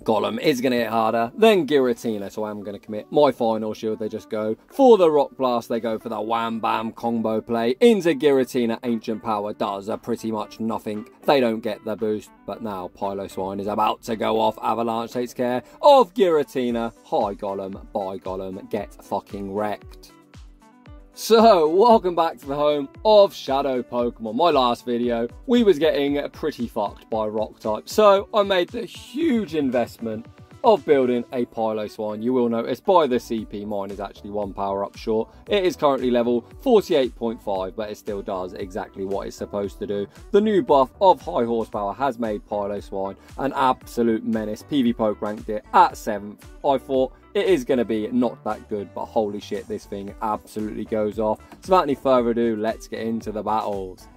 Golem is going to hit harder than Giratina, so I'm going to commit my final shield. They just go for the Rock Blast. They go for the Wham Bam combo play into Giratina. Ancient Power does pretty much nothing. They don't get the boost, but now Piloswine is about to go off. Avalanche takes care of Giratina. Hi Golem, bye Golem, get fucking wrecked. So, welcome back to the home of Shadow Pokemon. My last video, we was getting pretty fucked by rock type. So, I made the huge investment of building a Piloswine. You will notice by the CP, mine is actually one power up short. It is currently level 48.5, but it still does exactly what it's supposed to do. The new buff of high horsepower has made Piloswine an absolute menace. pvpoke ranked it at 7th. I thought it is going to be not that good, but holy shit, this thing absolutely goes off. So without any further ado, let's get into the battles.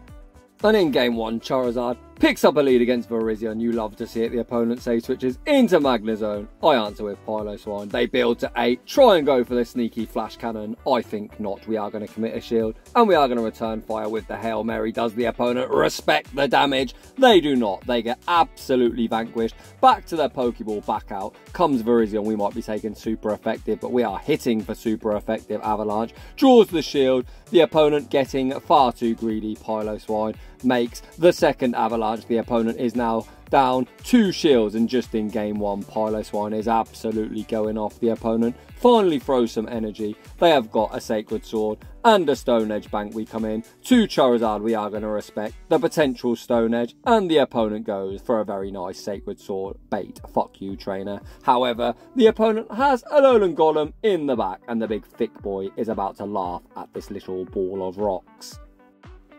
And in game 1, Charizard picks up a lead against Virizion. You love to see it. The opponent save switches into Magnezone. I answer with Piloswine. They build to 8. Try and go for the sneaky flash cannon. I think not. We are going to commit a shield. And we are going to return fire with the Hail Mary. Does the opponent respect the damage? They do not. They get absolutely vanquished. Back to their Pokeball. Back out. Comes Virizion. We might be taking super effective, but we are hitting for super effective. Avalanche draws the shield. The opponent getting far too greedy. Piloswine makes the second avalanche. The opponent is now down 2 shields, and just in game 1, Piloswine is absolutely going off. The opponent finally throws some energy. They have got a Sacred Sword and a Stone Edge bank. We come in to Charizard. We are going to respect the potential Stone Edge, and the opponent goes for a very nice Sacred Sword bait. Fuck you, trainer. However, the opponent has a Alolan Golem in the back, and the big thick boy is about to laugh at this little ball of rocks.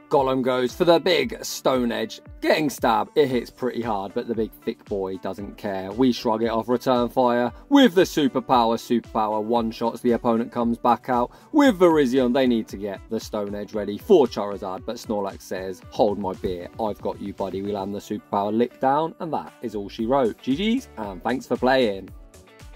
Golem goes for the big Stone Edge. Getting stabbed, it hits pretty hard, but the big thick boy doesn't care. We shrug it off, return fire with the superpower one-shots. The opponent comes back out with Virizion. They need to get the Stone Edge ready for Charizard, but Snorlax says, hold my beer, I've got you buddy. We land the superpower lick down, and that is all she wrote. GG's, and thanks for playing.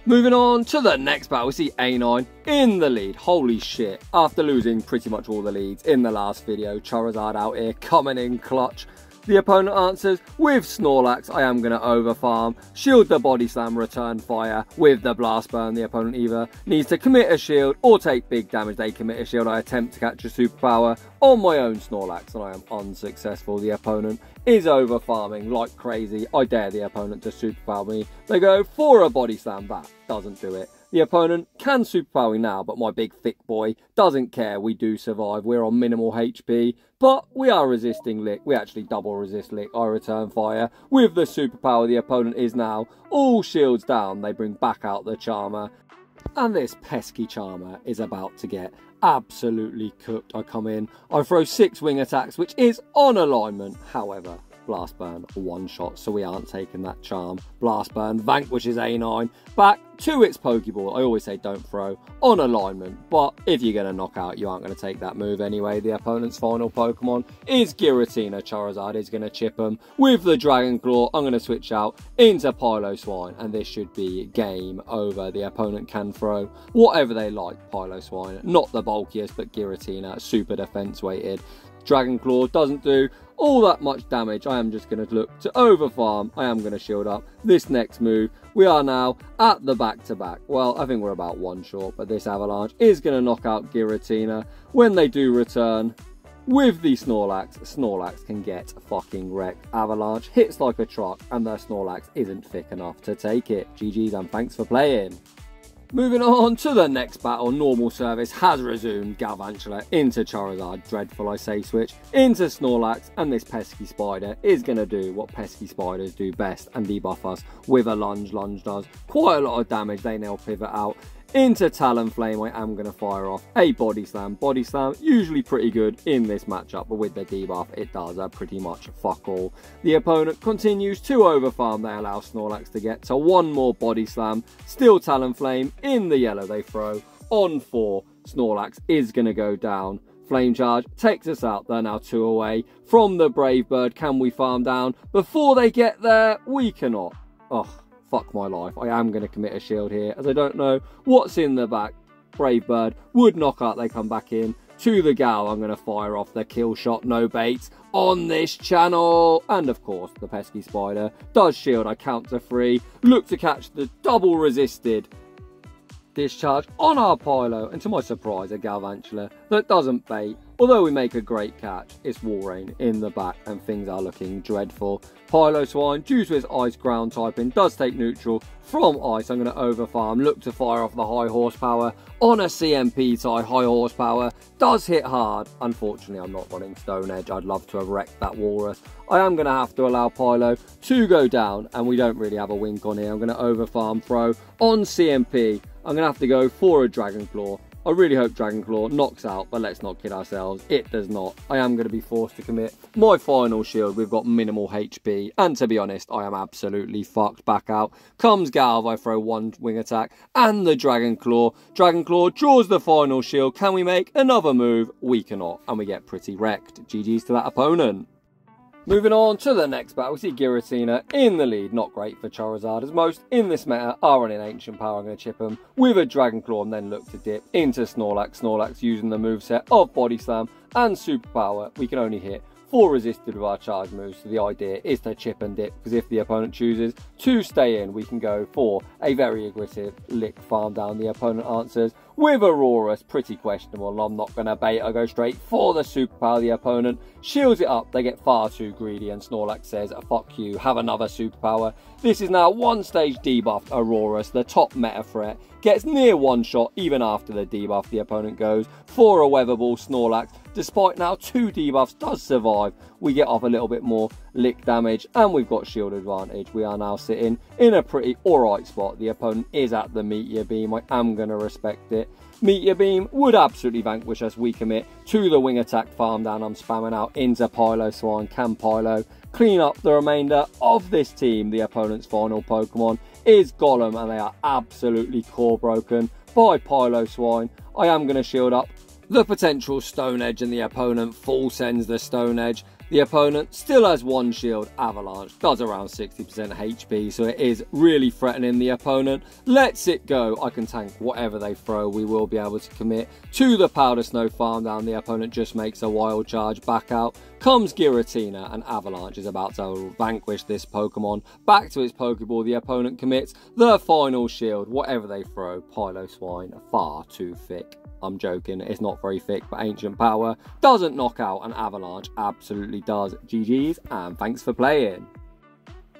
Moving on to the next battle, we see A9 in the lead. Holy shit. After losing pretty much all the leads in the last video, Charizard out here coming in clutch. The opponent answers with Snorlax. I am going to overfarm, shield the body slam, return fire with the blast burn. The opponent either needs to commit a shield or take big damage. They commit a shield. I attempt to catch a superpower on my own Snorlax, and I am unsuccessful. The opponent is overfarming like crazy. I dare the opponent to superpower me. They go for a body slam. That doesn't do it. The opponent can superpower me now, but my big thick boy doesn't care. We do survive. We're on minimal HP, but we are resisting Lick. We actually double resist Lick. I return fire with the superpower. The opponent is now all shields down. They bring back out the Charmer, and this pesky Charmer is about to get absolutely cooked. I come in, I throw 6 wing attacks, which is on alignment. However, Blast Burn one shot, so we aren't taking that charm. Blast Burn vanquishes A9 back to its Pokeball. I always say don't throw on alignment, but if you're going to knock out, you aren't going to take that move anyway. The opponent's final Pokemon is Giratina. Charizard is going to chip him with the Dragon Claw. I'm going to switch out into Piloswine, and this should be game over. The opponent can throw whatever they like. Piloswine, not the bulkiest, but Giratina, super defense weighted. Dragon Claw doesn't do all that much damage. I am just going to look to overfarm. I am going to shield up this next move. We are now at the back-to-back. Well, I think we're about 1 short, but this Avalanche is going to knock out Giratina. When they do return with the Snorlax, Snorlax can get fucking wrecked. Avalanche hits like a truck, and their Snorlax isn't thick enough to take it. GG's, and thanks for playing. Moving on to the next battle, normal service has resumed. Galvantula into Charizard, dreadful I say switch, into Snorlax, and this pesky spider is going to do what pesky spiders do best and debuff us with a lunge. Lunge does quite a lot of damage. They now pivot out into Talonflame. I am going to fire off a Body Slam. Body Slam, usually pretty good in this matchup, but with the debuff, it does pretty much fuck all. The opponent continues to overfarm. They allow Snorlax to get to 1 more Body Slam. Still Talonflame in the yellow. They throw on 4. Snorlax is going to go down. Flame Charge takes us out. They're now 2 away from the Brave Bird. Can we farm down before they get there? We cannot. Ugh. Fuck my life. I am going to commit a shield here, as I don't know what's in the back. Brave Bird would knock out. They come back in to the gal. I'm going to fire off the kill shot, no baits on this channel. And of course, the pesky spider does shield. I count to 3. Look to catch the double resisted discharge on our Pilo, and to my surprise, a Galvantula that doesn't bait. Although we make a great catch, it's Walrein in the back and things are looking dreadful. Piloswine, due to its ice ground typing, does take neutral from ice. I'm going to overfarm, look to fire off the high horsepower on a CMP tie. High horsepower does hit hard. Unfortunately, I'm not running Stone Edge. I'd love to have wrecked that walrus. I am going to have to allow Pilo to go down, and we don't really have a wink on here. I'm going to overfarm throw on CMP. I'm going to have to go for a Dragon Claw. I really hope Dragon Claw knocks out, but let's not kid ourselves. It does not. I am going to be forced to commit my final shield. We've got minimal HP, and to be honest, I am absolutely fucked. Back out comes Galv. I throw one wing attack and the Dragon Claw. Dragon Claw draws the final shield. Can we make another move? We cannot, and we get pretty wrecked. GG's to that opponent. Moving on to the next battle, we see Giratina in the lead. Not great for Charizard, as most in this meta are running Ancient Power. I'm going to chip him with a Dragon Claw and then look to dip into Snorlax. Snorlax using the moveset of Body Slam and Superpower. We can only hit 4 resisted with our charge moves, so the idea is to chip and dip, because if the opponent chooses to stay in, we can go for a very aggressive lick farm down. The opponent answers with Aurora's pretty questionable. I'm not going to bait. I go straight for the Superpower. The opponent shields it up. They get far too greedy, and Snorlax says, fuck you, have another Superpower. This is now 1 stage debuffed Aurora's, the top meta threat. Gets near one shot even after the debuff. The opponent goes for a Weather Ball. Snorlax, despite now 2 debuffs, does survive. We get off a little bit more lick damage and we've got shield advantage. We are now sitting in a pretty alright spot. The opponent is at the Meteor Beam. I am going to respect it. Meteor Beam would absolutely vanquish us. We commit to the wing attack farm down. I'm spamming out into Piloswine. Can Pilo clean up the remainder of this team? The opponent's final Pokemon is Golem, and they are absolutely core broken by Piloswine. I am going to shield up the potential Stone Edge, and the opponent full sends the Stone Edge. The opponent still has 1 shield. Avalanche does around 60% HP, so it is really threatening the opponent. Lets it go. I can tank whatever they throw. We will be able to commit to the Powder Snow farm down. The opponent just makes a wild charge. Back out comes Giratina, and Avalanche is about to vanquish this Pokemon. Back to its Pokeball. The opponent commits the final shield. Whatever they throw, Piloswine far too thick. I'm joking, it's not very thick, but Ancient Power doesn't knock out, and Avalanche absolutely does. GG's, and thanks for playing.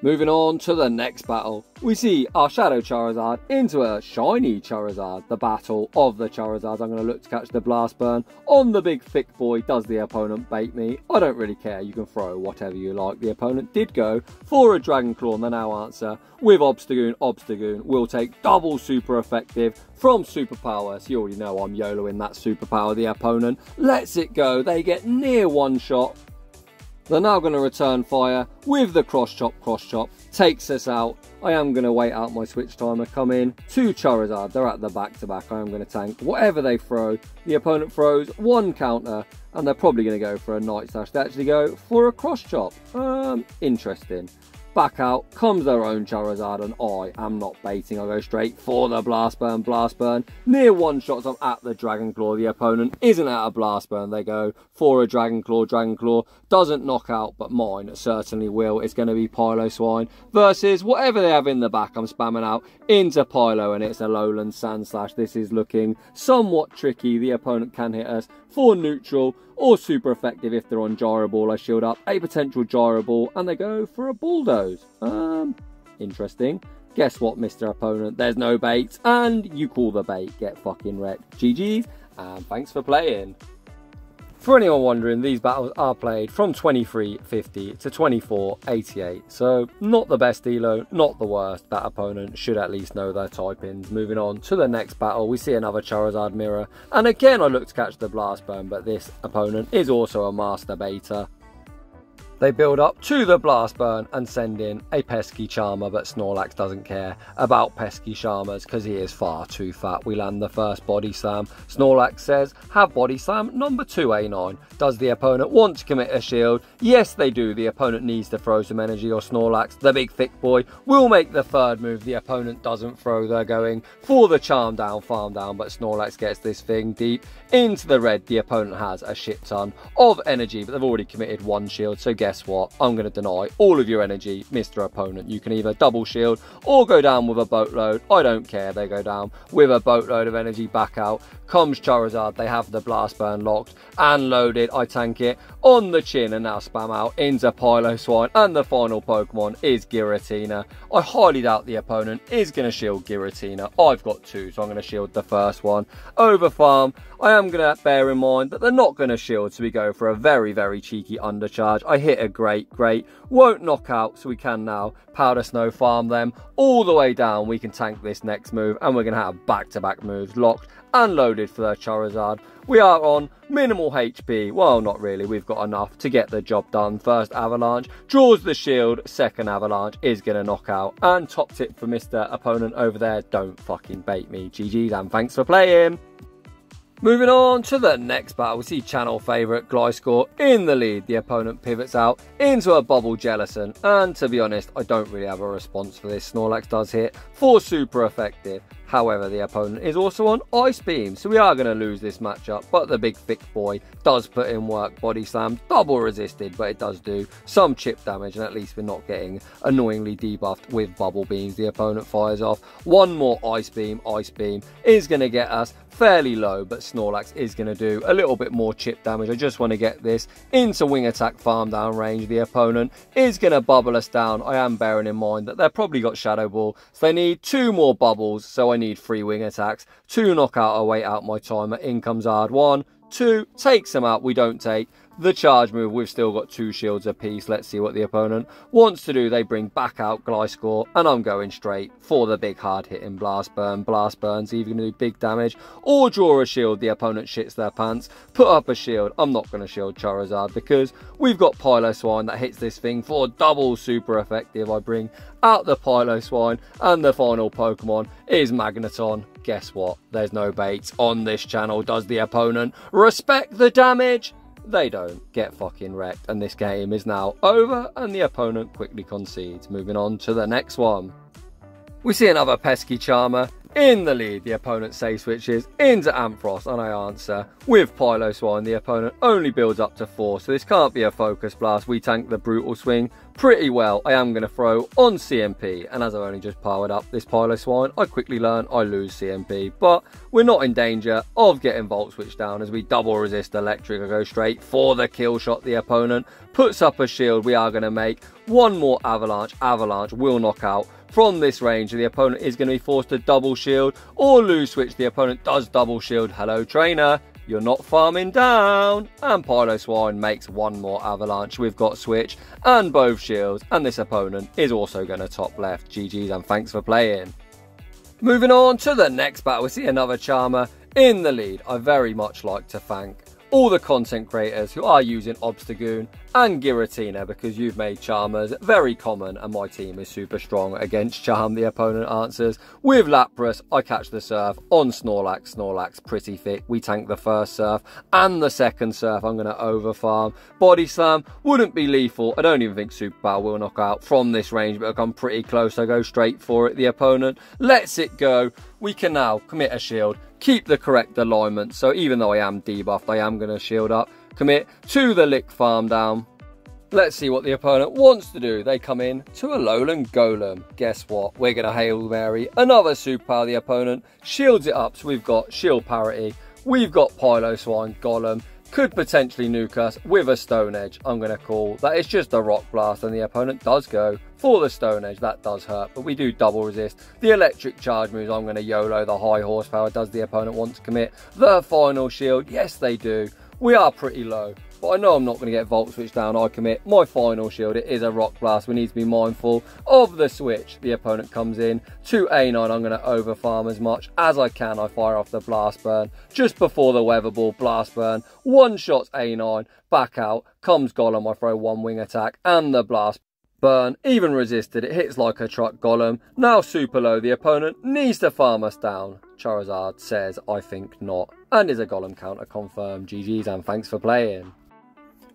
Moving on to the next battle, we see our Shadow Charizard into a shiny Charizard. The battle of the Charizards. I'm going to look to catch the Blast Burn on the big thick boy. Does the opponent bait me? I don't really care. You can throw whatever you like. The opponent did go for a Dragon Claw, and they now answer with Obstagoon. Obstagoon will take double super effective from Superpower. So you already know I'm YOLOing that Superpower. The opponent lets it go. They get near one shot. They're now going to return fire with the cross chop, takes us out. I am going to wait out my switch timer, come in to Charizard. They're at the back-to-back. I am going to tank whatever they throw. The opponent throws 1 counter, and they're probably going to go for a Night Slash. They actually go for a cross chop. Interesting. Back out comes their own Charizard, and I am not baiting. I go straight for the Blast Burn. Blast Burn near one shots. I'm at the Dragon Claw. The opponent isn't at a Blast Burn. They go for a Dragon Claw. Dragon Claw doesn't knock out, but mine certainly will. It's going to be Piloswine versus whatever they have in the back. I'm spamming out into Pilo, and it's a Lowland Sand Slash. This is looking somewhat tricky. The opponent can hit us for neutral or super effective if they're on Gyro Ball. I shield up a potential Gyro Ball, and they go for a Bulldoze. Interesting. Guess what, Mr. Opponent? There's no bait, and you call the bait. Get fucking wrecked. GG's, and thanks for playing. For anyone wondering, these battles are played from 23.50 to 24.88, so not the best elo, not the worst. That opponent should at least know their typings. Moving on to the next battle, we see another Charizard mirror, and again I look to catch the Blast Burn, but this opponent is also a master baiter. They build up to the blast burn and send in a pesky charmer, but Snorlax doesn't care about pesky charmers because he is far too fat. We land the first body slam. Snorlax says, have body slam number 2A9. Does the opponent want to commit a shield? Yes, they do. The opponent needs to throw some energy, or Snorlax, the big thick boy, will make the third move. The opponent doesn't throw. They're going for the charm down, farm down, but Snorlax gets this thing deep into the red. The opponent has a shit ton of energy, but they've already committed one shield, so guess what? I'm going to deny all of your energy, Mr. Opponent. You can either double shield or go down with a boatload. I don't care. They go down with a boatload of energy. Back out comes Charizard. They have the blast burn locked and loaded. I tank it on the chin and now spam out into Piloswine, and the final Pokemon is Giratina. I highly doubt the opponent is going to shield Giratina. I've got two, so I'm going to shield the first one. Over farm, I am going to bear in mind that they're not going to shield, so we go for a very, very cheeky undercharge. I hit a great, won't knock out, so we can now powder snow farm them all the way down. We can tank this next move, and we're going to have back-to-back moves locked and loaded for the Charizard. We are on minimal HP. Well, not really. We've got enough to get the job done. First avalanche draws the shield. Second avalanche is going to knock out. And top tip for Mr. Opponent over there, don't fucking bait me. GG's and thanks for playing. Moving on to the next battle, we see channel favourite Gliscor in the lead. The opponent pivots out into a bubble Jellicent, and to be honest, I don't really have a response for this. Snorlax does hit for super effective. However, the opponent is also on Ice Beam, so we are going to lose this matchup, but the big thick boy does put in work. Body slam, double resisted, but it does do some chip damage, and at least we're not getting annoyingly debuffed with bubble beams. The opponent fires off one more Ice Beam. Ice Beam is going to get us fairly low, but Snorlax is going to do a little bit more chip damage. I just want to get this into wing attack farm down range. The opponent is going to bubble us down. I am bearing in mind that they've probably got Shadow Ball, so they need two more bubbles, so I need 3 wing attacks to knock out or wait out my timer. In comes hard. 1, 2, takes them out. We don't take the charge move. We've still got 2 shields apiece. Let's see what the opponent wants to do. They bring back out Gliscor, and I'm going straight for the big hard hitting blast burn. Blast burn's either going to do big damage or draw a shield. The opponent shits their pants, put up a shield. I'm not going to shield Charizard because we've got Piloswine that hits this thing for double super effective. I bring out the Piloswine, and the final Pokemon is Magneton. Guess what? There's no baits on this channel. Does the opponent respect the damage? They don't. Get fucking wrecked, and this game is now over, and the opponent quickly concedes. Moving on to the next one. We see another pesky charmer in the lead. The opponent safe switches into Ampharos, and I answer with Piloswine. The opponent only builds up to 4, so this can't be a focus blast. We tank the brutal swing pretty well. I am going to throw on CMP, and as I've only just powered up this Piloswine, I quickly learn I lose CMP, but we're not in danger of getting Volt Switch down as we double resist electric. I go straight for the kill shot. The opponent puts up a shield. We are going to make one more avalanche. Avalanche will knock out from this range. The opponent is going to be forced to double shield or lose switch. The opponent does double shield. Hello trainer, you're not farming down. And Piloswine makes one more avalanche. We've got switch and both shields, and this opponent is also going to top left. GG's and thanks for playing. Moving on to the next battle, we see another charmer in the lead. I very much like to thank all the content creators who are using Obstagoon and Giratina, because you've made Charmers very common, and my team is super strong against Charm. The opponent answers with Lapras. I catch the surf on Snorlax. Snorlax pretty thick. We tank the first surf and the second surf. I'm going to over farm. Body slam wouldn't be lethal. I don't even think Super Power will knock out from this range, but I've come pretty close. I go straight for it. The opponent lets it go. We can now commit a shield, keep the correct alignment, so even though I am debuffed, I am going to shield up, commit to the lick farm down. Let's see what the opponent wants to do. They come in to a Lowland Golem. Guess what? We're going to Hail Mary another super power. The opponent shields it up, so we've got shield parity. We've got Piloswine Golem. Could potentially nuke us with a Stone Edge. I'm going to call that it's just a Rock Blast, and the opponent does go for the Stone Edge. That does hurt, but we do double resist the electric charge moves. I'm going to YOLO the high horsepower. Does the opponent want to commit the final shield? Yes, they do. We are pretty low but I know I'm not going to get Volt Switch down. I commit my final shield. It is a Rock Blast. We need to be mindful of the switch. The opponent comes in to A9. I'm going to over farm as much as I can. I fire off the Blast Burn just before the Weather Ball. Blast Burn, one shot A9, back out, comes Golem. I throw one wing attack and the Blast Burn, even resisted, it hits like a truck. Golem, now super low, the opponent needs to farm us down. Charizard says, I think not, and is a Golem counter confirmed. GG's and thanks for playing.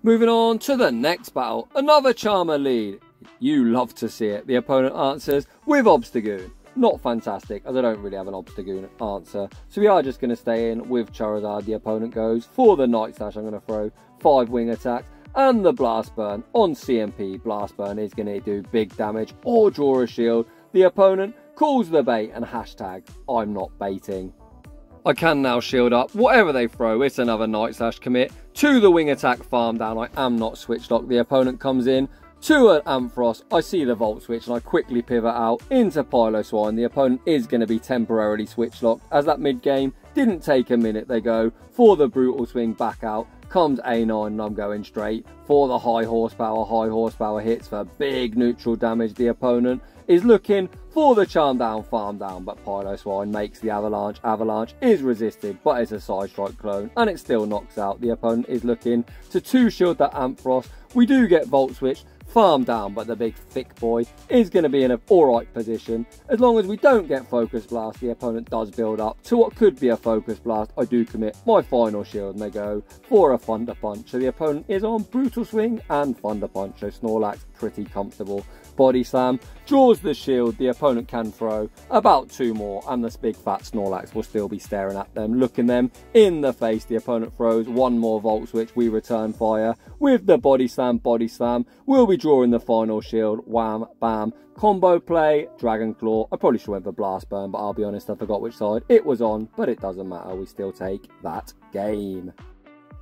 Moving on to the next battle, another Charmer lead. You love to see it. The opponent answers with Obstagoon. Not fantastic, as I don't really have an Obstagoon answer. So we are just going to stay in with Charizard. The opponent goes for the Night Slash. I'm going to throw 5 wing attacks and the Blast Burn on CMP. Blast Burn is going to do big damage or draw a shield. The opponent calls the bait and hashtag I'm not baiting. I can now shield up whatever they throw. It's another Night Slash commit to the wing attack farm down. I am not switch locked. The opponent comes in to an Ampharos. I see the Volt Switch and I quickly pivot out into Piloswine. The opponent is going to be temporarily switch locked as that mid game didn't take a minute. They go for the Brutal Swing, back out, comes A9 and I'm going straight for the high horsepower. High horsepower hits for big neutral damage. The opponent is looking for the charm down, farm down, but Piloswine makes the avalanche. Avalanche is resisted, but it's a side strike clone and it still knocks out. The opponent is looking to 2-shield that Ampharos. We do get Volt Switch, farm down, but the big thick boy is going to be in an alright position. As long as we don't get Focus Blast, the opponent does build up to what could be a Focus Blast. I do commit my final shield and they go for a Thunder Punch. So the opponent is on Brutal Swing and Thunder Punch. So Snorlax pretty comfortable. Body Slam draws the shield. The opponent can throw about 2 more and this big fat Snorlax will still be staring at them, looking them in the face. The opponent throws 1 more Volt Switch. We return fire with the Body Slam. Body Slam will be drawing the final shield. Wham, bam, combo play, Dragon Claw. I probably should have went for Blast Burn, but I'll be honest, I forgot which side it was on, but it doesn't matter. We still take that game.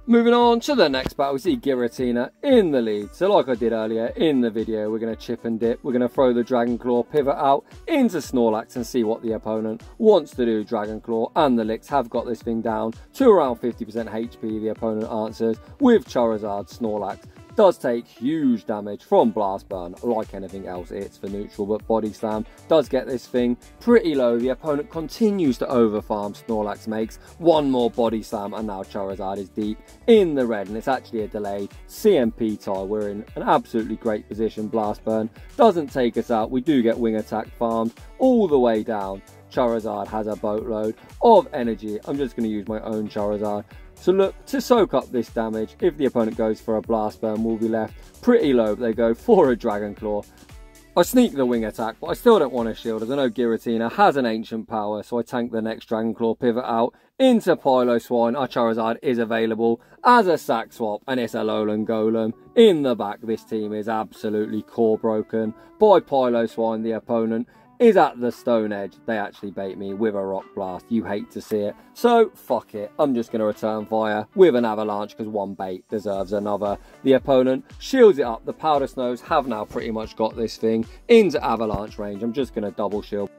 Moving on to the next battle, we see Giratina in the lead. So like I did earlier in the video, we're going to chip and dip. We're going to throw the Dragon Claw, pivot out into Snorlax and see what the opponent wants to do. Dragon Claw and the Licks have got this thing down to around 50% HP. The opponent answers with Charizard. Snorlax does take huge damage from Blast Burn. Like anything else, it's for neutral, but Body Slam does get this thing pretty low. The opponent continues to overfarm. Snorlax makes 1 more Body Slam and now Charizard is deep in the red and it's actually a delayed CMP tie. We're in an absolutely great position. Blast Burn doesn't take us out. We do get wing attack farmed all the way down. Charizard has a boatload of energy. I'm just going to use my own Charizard. So look to soak up this damage. If the opponent goes for a Blast Burn, we'll be left pretty low. They go for a Dragon Claw. I sneak the wing attack, but I still don't want to shield as I know Giratina has an ancient power. So I tank the next Dragon Claw, pivot out into Piloswine. Our Charizard is available as a sack swap and it's a Alolan Golem in the back. This team is absolutely core broken by Piloswine. The opponent is at the Stone Edge. They actually bait me with a Rock Blast. You hate to see it. So, fuck it. I'm just going to return fire with an Avalanche because one bait deserves another. The opponent shields it up. The Powder Snows have now pretty much got this thing into Avalanche range. I'm just going to double shield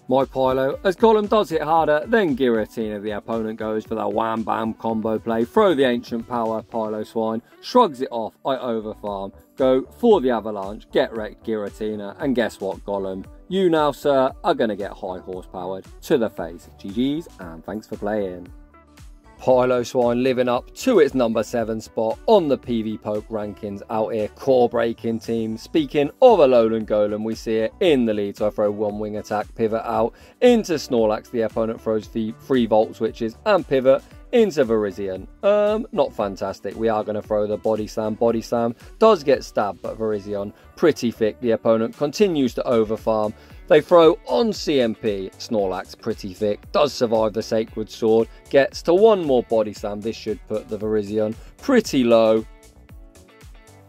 my Pilo as Golem does hit harder than Giratina. The opponent goes for the wham bam combo play. Throw the ancient power. Piloswine shrugs it off. I overfarm. Go for the Avalanche. Get wrecked Giratina. And guess what, Golem? You now, sir, are going to get high horsepower to the face. GG's and thanks for playing. Piloswine living up to its number 7 spot on the pvpoke rankings out here. Core breaking team. Speaking of Alolan Golem, we see it in the lead. So I throw 1 wing attack, pivot out into Snorlax. The opponent throws 3 Volt Switches and pivot into Virizion. Not fantastic. We are going to throw the Body Slam. Body Slam does get stabbed, but Virizion pretty thick. The opponent continues to overfarm. They throw on CMP. Snorlax pretty thick. Does survive the Sacred Sword. Gets to 1 more Body Slam. This should put the Virizion pretty low.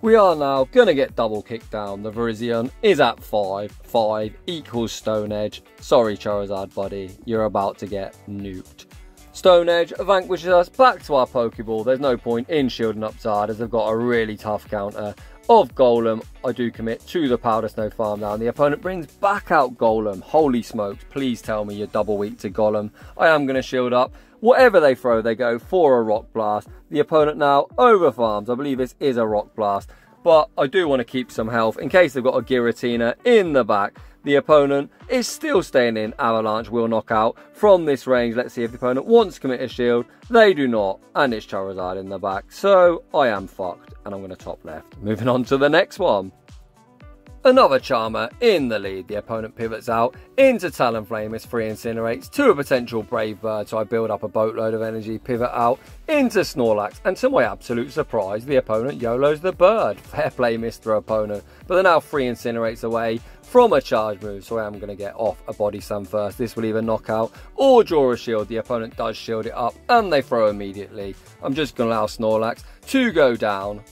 We are now going to get double kicked down. The Virizion is at 5. 5 equals Stone Edge. Sorry Charizard buddy, you're about to get nuked. Stone Edge vanquishes us back to our Pokeball. There's no point in shielding up Zard as they've got a really tough counter of Golem. I do commit to the Powder Snow farm down. The opponent brings back out Golem. Holy smokes, please tell me you're double weak to Golem. I am going to shield up Whatever they throw, they go for a Rock Blast. The opponent now over farms. I believe this is a Rock Blast, but I do want to keep some health in case they've got a Giratina in the back. The opponent is still staying in. Avalanche will knock out from this range. Let's see if the opponent wants to commit a shield. They do not, and it's Charizard in the back. So I am fucked, and I'm going to top left. Moving on to the next one. Another Charmer in the lead. The opponent pivots out into Talonflame as 3 incinerates to a potential Brave Bird, so I build up a boatload of energy, pivot out into Snorlax, and to my absolute surprise, the opponent YOLOs the bird. Fair play, Mr. Opponent. But they're now 3 incinerates away from a charge move, so I am going to get off a Body Slam first. This will either knock out or draw a shield. The opponent does shield it up, and they throw immediately. I'm just going to allow Snorlax to go down.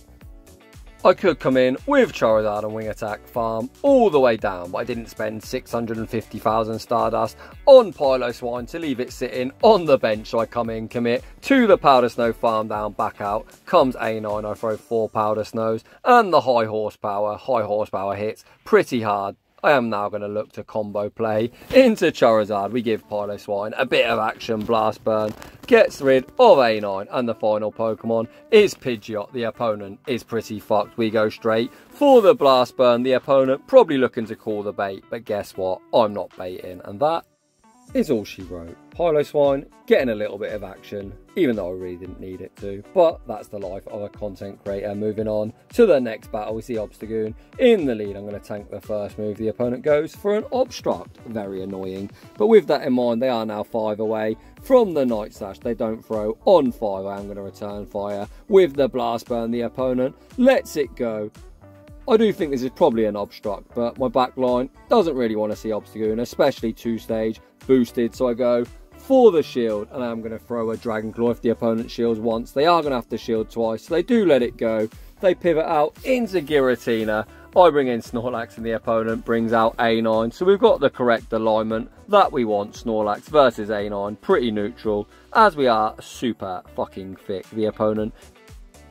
I could come in with Charizard and Wing Attack farm all the way down, but I didn't spend 650,000 Stardust on Piloswine to leave it sitting on the bench. So I come in, commit to the Powder Snow farm down, back out, comes A9, I throw 4 Powder Snows, and the high horsepower hits pretty hard. I am now going to look to combo play into Charizard. We give Piloswine a bit of action. Blast Burn gets rid of A9, and the final Pokemon is Pidgeot. The opponent is pretty fucked. We go straight for the Blast Burn. The opponent probably looking to call the bait, but guess what? I'm not baiting, and that is all she wrote. Piloswine getting a little bit of action, even though I really didn't need it to. But that's the life of a content creator. Moving on to the next battle, we see Obstagoon in the lead. I'm going to tank the first move. The opponent goes for an Obstruct. Very annoying. But with that in mind, they are now 5 away from the Night Slash. They don't throw on 5. I am going to return fire with the Blast Burn. The opponent lets it go. I do think this is probably an Obstruct, but my backline doesn't really want to see Obstagoon, especially 2-stage boosted, so I go for the shield, and I'm going to throw a Dragon Claw. If the opponent shields once, they are going to have to shield twice, so they do let it go. They pivot out into Giratina. I bring in Snorlax, and the opponent brings out A9, so we've got the correct alignment that we want. Snorlax versus A9, pretty neutral, as we are super fucking thick. The opponent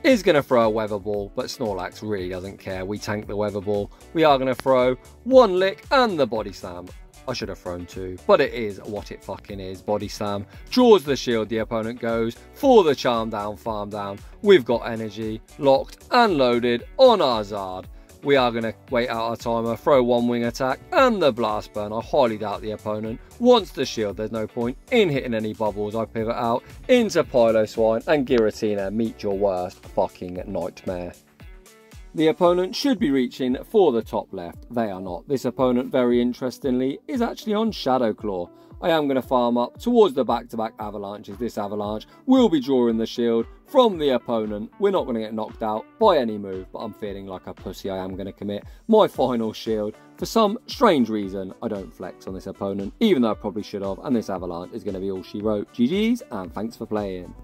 is going to throw a Weather Ball, but Snorlax really doesn't care. We tank the Weather Ball. We are going to throw 1 Lick and the Body Slam. I should have thrown 2, but it is what it fucking is. Body Slam draws the shield. The opponent goes for the Charm Down, Farm Down. We've got energy locked and loaded on our Zard. We are going to wait out our timer, throw 1 Wing Attack and the Blast Burn. I highly doubt the opponent wants the shield. There's no point in hitting any bubbles. I pivot out into Piloswine, and Giratina, meet your worst fucking nightmare. The opponent should be reaching for the top left. They are not. This opponent, very interestingly, is actually on Shadow Claw. I am going to farm up towards the back-to-back avalanches. This avalanche will be drawing the shield from the opponent. We're not going to get knocked out by any move, but I'm feeling like a pussy. I am going to commit my final shield. For some strange reason, I don't flex on this opponent, even though I probably should have, and this avalanche is going to be all she wrote. GG's, and thanks for playing.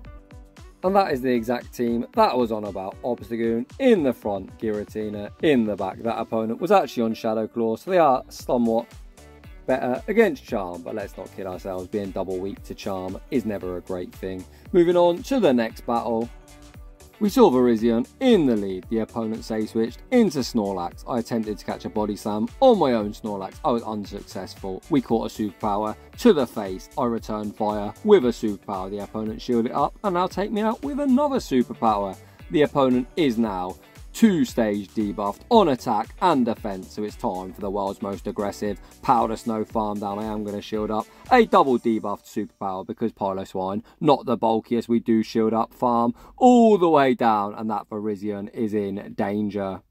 And that is the exact team that I was on about. Obstagoon in the front, Giratina in the back. That opponent was actually on Shadow Claw, so they are somewhat better against Charm, but let's not kid ourselves. Being double weak to Charm is never a great thing. Moving on to the next battle. We saw Virizion in the lead. The opponent save switched into Snorlax. I attempted to catch a Body Slam on my own Snorlax. I was unsuccessful. We caught a Superpower to the face. I returned fire with a Superpower. The opponent shielded it up and now take me out with another Superpower. The opponent is now 2-stage debuffed on attack and defense, so it's time for the world's most aggressive Powder Snow farm down. I am going to shield up a double debuffed Superpower because Piloswine, not the bulkiest, we do shield up farm all the way down, and that Virizion is in danger.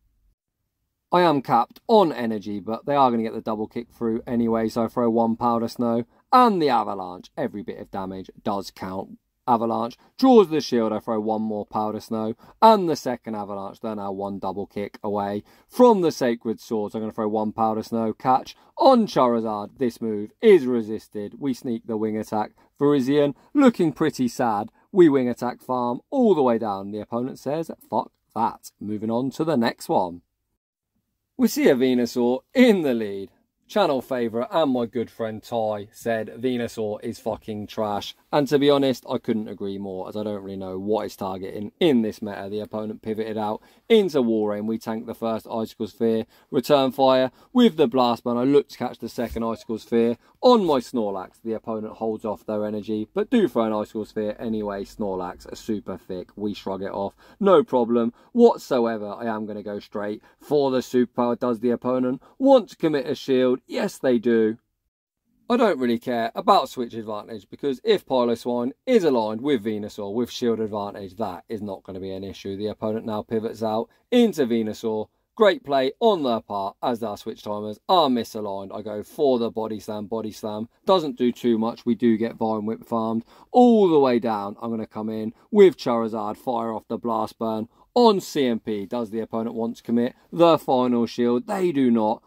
I am capped on energy, but they are going to get the double kick through anyway, so I throw 1 Powder Snow and the Avalanche. Every bit of damage does count. Avalanche draws the shield. I throw 1 more Powder Snow and the second Avalanche. They're now 1 double kick away from the Sacred Sword. So I'm going to throw 1 Powder Snow, catch on Charizard. This move is resisted. We sneak the Wing Attack. Virizion looking pretty sad. We Wing Attack farm all the way down. The opponent says, fuck that. Moving on to the next one. We see a Venusaur in the lead. channel favourite and my good friend Ty said Venusaur is fucking trash. And to be honest, I couldn't agree more, as I don't really know what it's targeting in this meta. The opponent pivoted out into Walrein. We tanked the first Icicle Sphere, return fire with the Blast Burn. I looked to catch the second Icicle Sphere on my Snorlax. The opponent holds off their energy, but do throw an Icicle Sphere anyway. Snorlax are super thick. We shrug it off. No problem whatsoever. I am going to go straight for the superpower. Does the opponent want to commit a shield? Yes, they do. I don't really care about switch advantage, because if Piloswine is aligned with Venusaur with shield advantage, that is not going to be an issue. The opponent now pivots out into Venusaur. Great play on their part, as their switch timers are misaligned. I go for the body slam. Body slam doesn't do too much. We do get Vine Whip farmed all the way down. I'm going to come in with Charizard, fire off the Blast Burn on CMP. Does the opponent want to commit the final shield? They do not.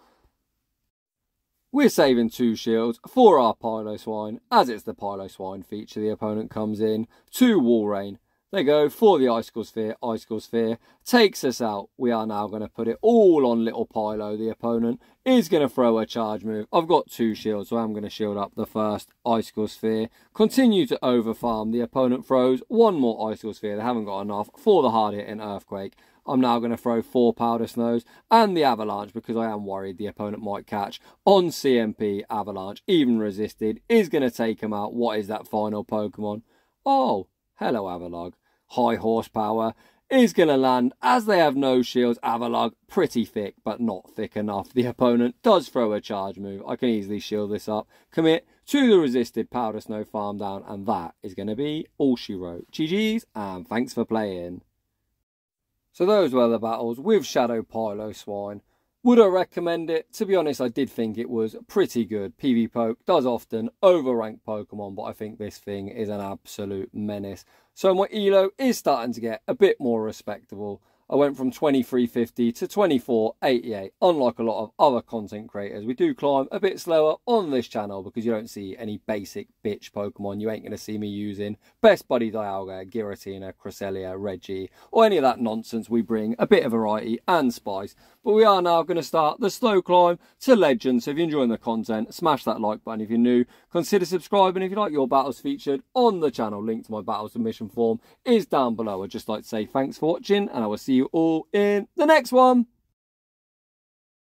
We're saving 2 shields for our Piloswine, as it's the Piloswine feature. The opponent comes in to Walrein. They go for the Icicle Sphere. Icicle Sphere takes us out. We are now going to put it all on little Pilo. The opponent is going to throw a charge move. I've got 2 shields, so I'm going to shield up the first Icicle Sphere. Continue to overfarm. The opponent throws 1 more Icicle Sphere. They haven't got enough for the hard hitting Earthquake. I'm now going to throw 4 Powder Snows and the Avalanche, because I am worried the opponent might catch on CMP. Avalanche, even resisted, is going to take him out. What is that final Pokemon? Oh, hello Avalugg. High horsepower is going to land, as they have no shields. Avalugg, pretty thick, but not thick enough. The opponent does throw a charge move. I can easily shield this up. Commit to the resisted Powder Snow farm down, and that is going to be all she wrote. GG's, and thanks for playing. So those were the battles with Shadow Piloswine. Would I recommend it? To be honest, I did think it was pretty good. pvpoke does often overrank Pokemon, but I think this thing is an absolute menace. So my elo is starting to get a bit more respectable. I went from 2350 to 2488. Unlike a lot of other content creators, we do climb a bit slower on this channel because you don't see any basic bitch Pokemon. You ain't going to see me using Best Buddy Dialga, Giratina, Cresselia, Reggie, or any of that nonsense. We bring a bit of variety and spice. But we are now going to start the slow climb to Legends. So if you're enjoying the content, smash that like button. If you're new, consider subscribing. If you like your battles featured on the channel, link to my battle submission form is down below. I'd just like to say thanks for watching, and I will see you all in the next one.